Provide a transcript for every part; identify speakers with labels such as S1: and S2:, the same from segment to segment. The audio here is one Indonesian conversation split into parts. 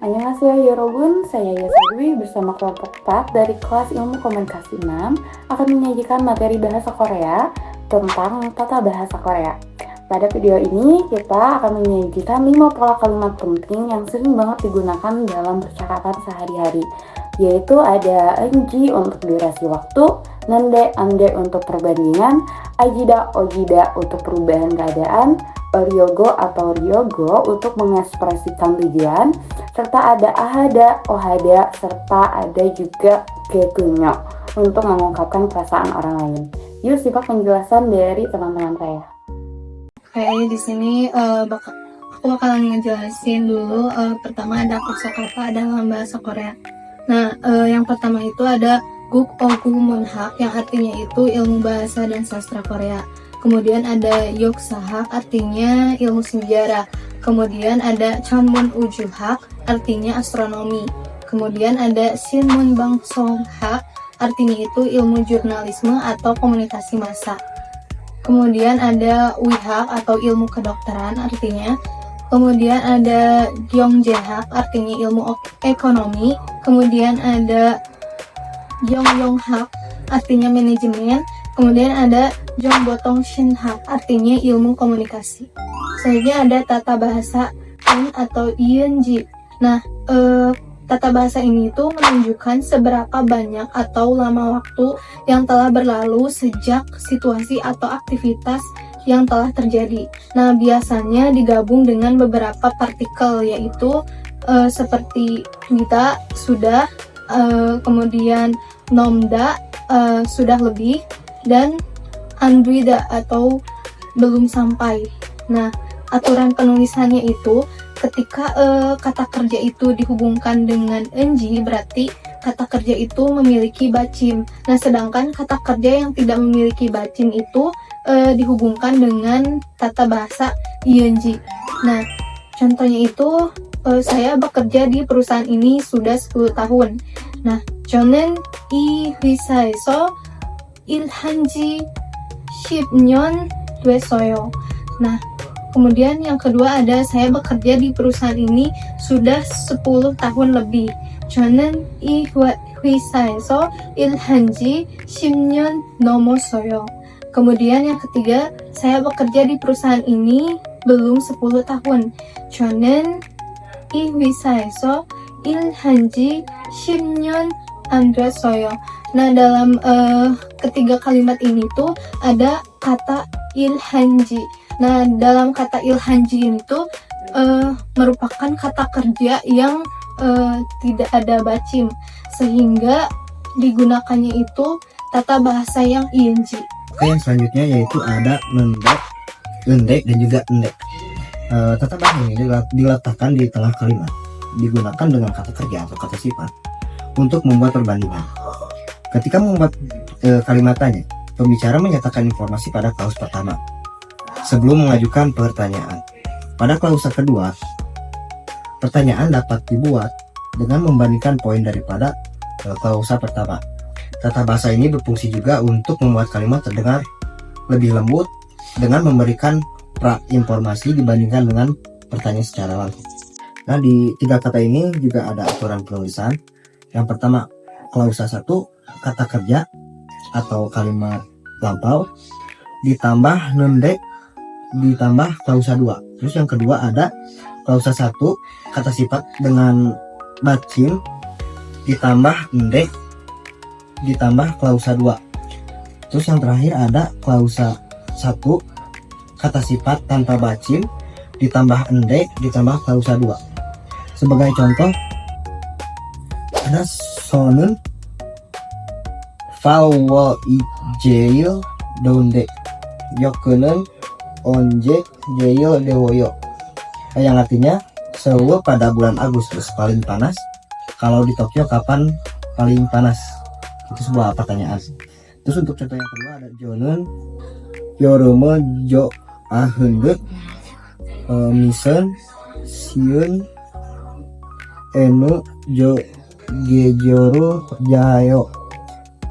S1: Annyeonghaseyo Yorobun, saya Yasagwi bersama kelompok 4 dari kelas ilmu komunikasi 6 akan menyajikan materi bahasa Korea tentang tata bahasa Korea. Pada video ini, kita akan menyajikan 5 pola kalimat penting yang sering banget digunakan dalam percakapan sehari-hari, yaitu ada NG untuk durasi waktu, nande, ande untuk perbandingan, ajida, ojida untuk perubahan keadaan, oryogo atau ryogo untuk mengekspresikan tujuan, serta ada ahada, ohada, serta ada juga getunyo untuk mengungkapkan perasaan orang lain. Yuk simak penjelasan dari teman-teman saya.
S2: Oke, di sini aku bakalan ngejelasin dulu. Pertama ada kosakata dalam bahasa Korea. Nah, yang pertama itu ada Guk Ogu Monhak yang artinya itu ilmu bahasa dan sastra Korea. Kemudian ada Yoksahak artinya ilmu sejarah. Kemudian ada Chonmun Ujuhak artinya astronomi. Kemudian ada Shinmun Bangsonghak artinya itu ilmu jurnalisme atau komunikasi massa. Kemudian ada Wihak atau ilmu kedokteran artinya. Kemudian ada Gyeongjehak artinya ilmu ekonomi. Kemudian ada Gyeongyonghak artinya manajemen. Kemudian ada Jongbotong Shinhak artinya ilmu komunikasi. Selanjutnya ada tata bahasa In atau ING. Nah, tata bahasa ini tuh menunjukkan seberapa banyak atau lama waktu yang telah berlalu sejak situasi atau aktivitas yang telah terjadi. Nah, biasanya digabung dengan beberapa partikel, yaitu seperti kita, sudah, kemudian nomda, sudah lebih, dan andwida atau belum sampai. Nah, aturan penulisannya itu ketika kata kerja itu dihubungkan dengan enji, berarti kata kerja itu memiliki bacim. Nah, sedangkan kata kerja yang tidak memiliki bacim itu dihubungkan dengan tata bahasa ing. Nah, contohnya itu saya bekerja di perusahaan ini sudah 10 tahun. Nah, 저는 이 회사에서 일한지 10년 됐어요. Nah, kemudian yang kedua ada saya bekerja di perusahaan ini sudah 10 tahun lebih. 저는 이 회사에서 일한지 10년 넘었어요. Kemudian yang ketiga, saya bekerja di perusahaan ini belum 10 tahun. 저는 이 회사에서 일한지 10년 안 됐어요. Nah, dalam ketiga kalimat ini tuh ada kata ilhanji. Nah, dalam kata ilhanji ini tuh merupakan kata kerja yang tidak ada bacim, sehingga digunakannya itu tata bahasa yang ing.
S3: Oke, yang selanjutnya yaitu ada mendek, endek, dan juga endek. Tata bahasa ini diletakkan di tengah kalimat, digunakan dengan kata kerja atau kata sifat untuk membuat perbandingan. Ketika membuat kalimat tanya, pembicara menyatakan informasi pada klaus pertama sebelum mengajukan pertanyaan. Pada klausa kedua, pertanyaan dapat dibuat dengan membandingkan poin daripada klausa pertama. Tata bahasa ini berfungsi juga untuk membuat kalimat terdengar lebih lembut dengan memberikan pra-informasi dibandingkan dengan pertanyaan secara langsung. Nah, di tiga kata ini juga ada aturan penulisan. Yang pertama, klausa 1, kata kerja atau kalimat lampau ditambah nendek ditambah klausa 2. Terus yang kedua ada klausa 1, kata sifat dengan bacim ditambah endek ditambah klausa 2. Terus yang terakhir ada klausa 1, kata sifat tanpa bacim ditambah endek ditambah klausa 2. Sebagai contoh ada sonen falwo ijeil donde yokunen onjek jeil dewoyo, yang artinya Seoul pada bulan Agustus paling panas, kalau di Tokyo kapan paling panas? Itu sebuah pertanyaan. Terus untuk contoh yang kedua ada jonen yorume jo ahundut misen siun enu jo gejoro jayo,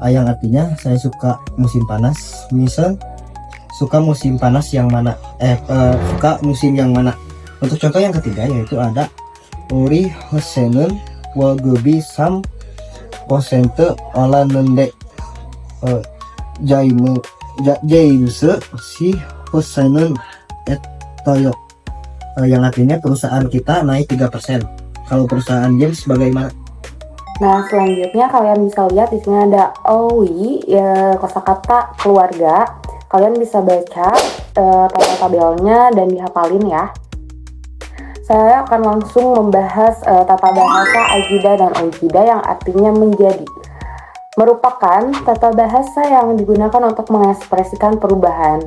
S3: yang artinya saya suka musim panas. Misal suka musim panas yang mana, suka musim yang mana. Untuk contoh yang ketiga yaitu ada uri hosenun wa gebi sam kosente ala nende James si hosenun et toyo, yang artinya perusahaan kita naik 3%. Kalau perusahaan James bagaimana?
S1: Nah, selanjutnya kalian bisa lihat di sini ada OWI, ya, kosakata keluarga. Kalian bisa baca tata-tabelnya dan dihafalin ya. Saya akan langsung membahas tata bahasa ajida dan ojida yang artinya menjadi. Merupakan tata bahasa yang digunakan untuk mengekspresikan perubahan.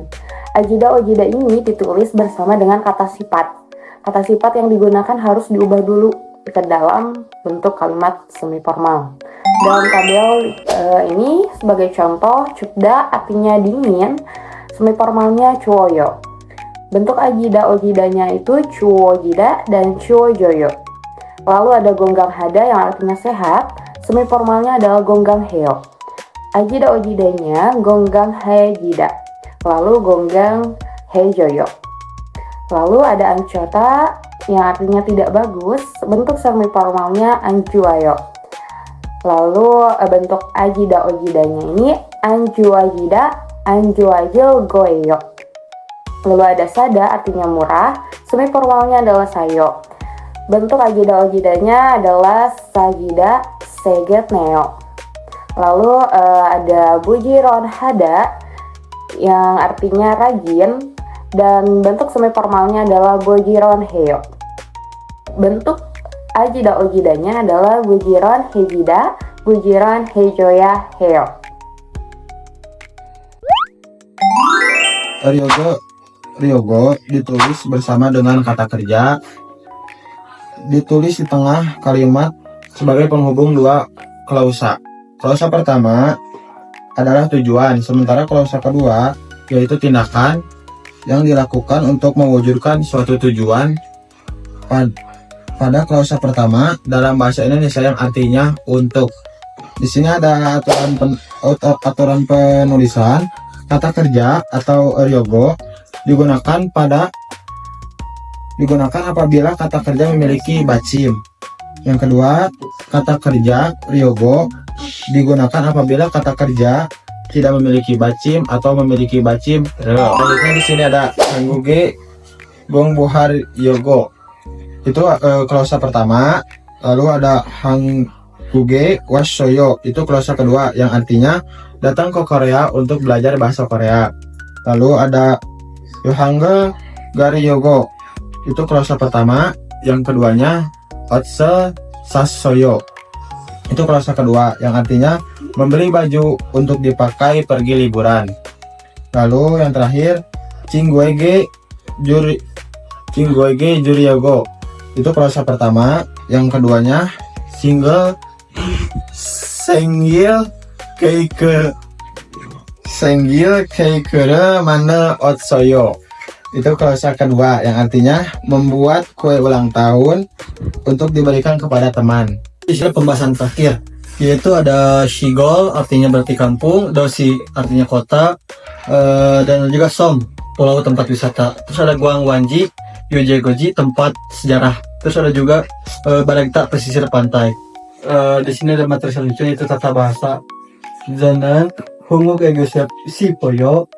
S1: Ajida ojida ini ditulis bersama dengan kata sifat. Kata sifat yang digunakan harus diubah dulu ke dalam bentuk kalimat semi formal. Dalam tabel ini sebagai contoh, cukda artinya dingin, semi formalnya cuoyo. Bentuk ajida ojidanya itu cuojida dan cuojoyo. Lalu ada gonggang hada yang artinya sehat, semi formalnya adalah gonggang heo. Ajida ojidanya gonggang hejida, lalu gonggang hejoyo. Lalu ada ancota yang artinya tidak bagus, bentuk semi formalnya anjuayo. Lalu bentuk ajida ojidanya ini anjuajida, anjuajil goeyo. Lalu ada sada artinya murah, semi formalnya adalah sayo. Bentuk ajida ojidanya adalah sagida, seget neo. Lalu ada bujiron hada yang artinya rajin, dan bentuk semi formalnya adalah bujiron heo. Bentuk ajida ojidanya adalah bujiron hejida, bujiron hejoya heo.
S4: Ryogo ditulis bersama dengan kata kerja, ditulis di tengah kalimat sebagai penghubung dua klausa. Klausa pertama adalah tujuan, sementara klausa kedua yaitu tindakan yang dilakukan untuk mewujudkan suatu tujuan. Pada klausa pertama dalam bahasa Indonesia yang artinya untuk. Di sini ada aturan penulisan. Kata kerja atau ryogo digunakan apabila kata kerja memiliki bacim. Yang kedua, kata kerja ryogo digunakan apabila kata kerja tidak memiliki bacim atau memiliki bacim re. Selanjutnya di sini ada hangguge gongbohar yogo. Itu klausa pertama. Lalu ada hangguge wassoyo. Itu klausa kedua yang artinya datang ke Korea untuk belajar bahasa Korea. Lalu ada yohangge gari yogo. Itu klausa pertama. Yang keduanya otse sassoyo. Itu klausa kedua yang artinya membeli baju untuk dipakai pergi liburan. Lalu yang terakhir cingguege juryogo. Itu klausa pertama. Yang keduanya senggil keikere mana otsoyo. Itu klausa kedua yang artinya membuat kue ulang tahun untuk diberikan kepada teman. Istilah pembahasan terakhir yaitu ada shigol artinya berarti kampung, dosi artinya kota, dan juga som pulau tempat wisata. Terus ada guangwanji, yojegoji tempat sejarah. Terus ada juga Baragta pesisir pantai. Di sini ada materi selanjutnya yaitu tata bahasa. Zanan hunguk ego sipoyo,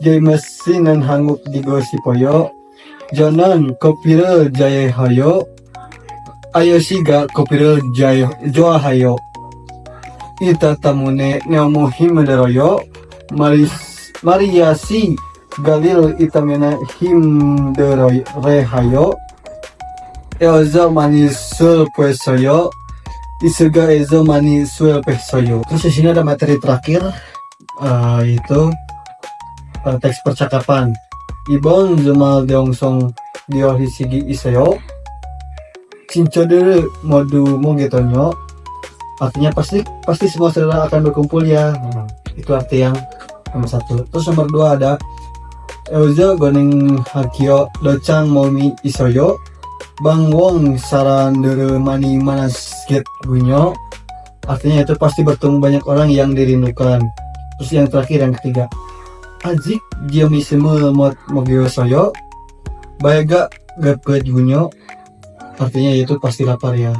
S4: jaimasinan hanguk digo sipoyo, janan kopire jaya hayo, ayoshiga kopire jaya joa hayo. Ita tamune neomuhim deroyo, mariasi galil itamena him deroy rehayo. Eozo mani sul puesoyo, isuga ezo mani sul puesoyo. Terus di sini ada materi terakhir, yaitu teks percakapan. Ibon zumal deongsong diohisigi iseyo, cincoderu modu mogetonyo. Artinya pasti semua saudara akan berkumpul ya. Itu arti yang nomor satu. Terus nomor dua ada Eozo goneng hakio docang momi isoyo. Bang Wong saran dere mani manas get gunyo. Artinya itu pasti bertemu banyak orang yang dirindukan. Terus yang terakhir yang ketiga, Azik jiomiseme mot mogyo soyo. Bayaga gapet gunyo. artinya yaitu pasti lapar ya.